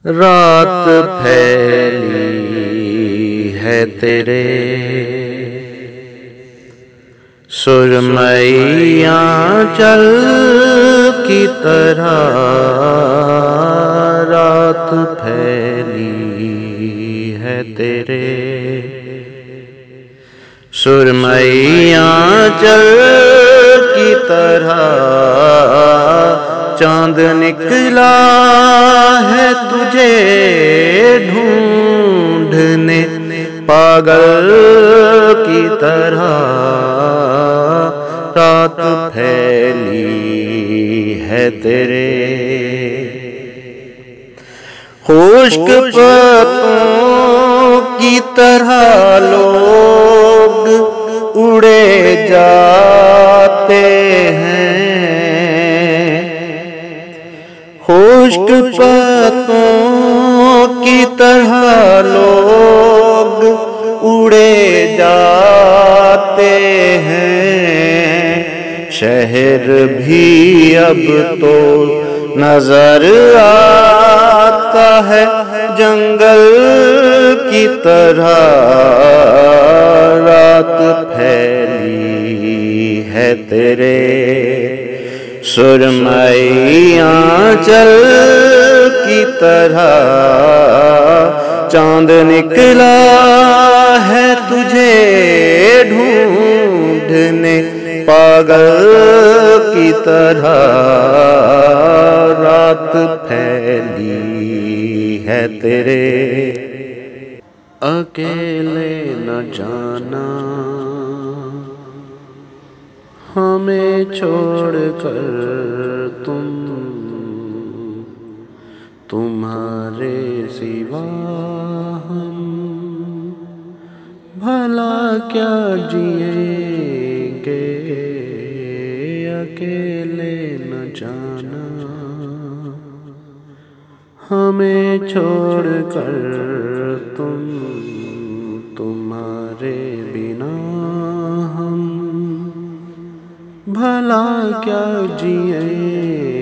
رات پھیلی ہے تیرے سرمئی آنچل کی طرح، رات پھیلی ہے تیرے سرمئی آنچل کی طرح، چاند نکلا ہے تجھے ڈھونڈنے پاگل کی طرح، رات پھیلی ہے تیرے خشک پتوں کی طرح لوگ اڑے جاتے ہیں، خشک پتوں کی طرح لوگ اڑے جاتے ہیں، شہر بھی اب تو نظر آتا ہے جنگل کی طرح، رات پھیلی ہے تیرے سرمئی آنچل کی طرح، چاند نکلا ہے تجھے ڈھونڈنے پاگل کی طرح، رات پھیلی ہے تیرے اکیلے نہ جانا ہمیں چھوڑ کر تم، تمہارے سوا ہم بھلا کیا جئیں گے، اکیلے نہ جانا ہمیں چھوڑ کر تم، تمہارے بنا ہم بھلا کیا جئیں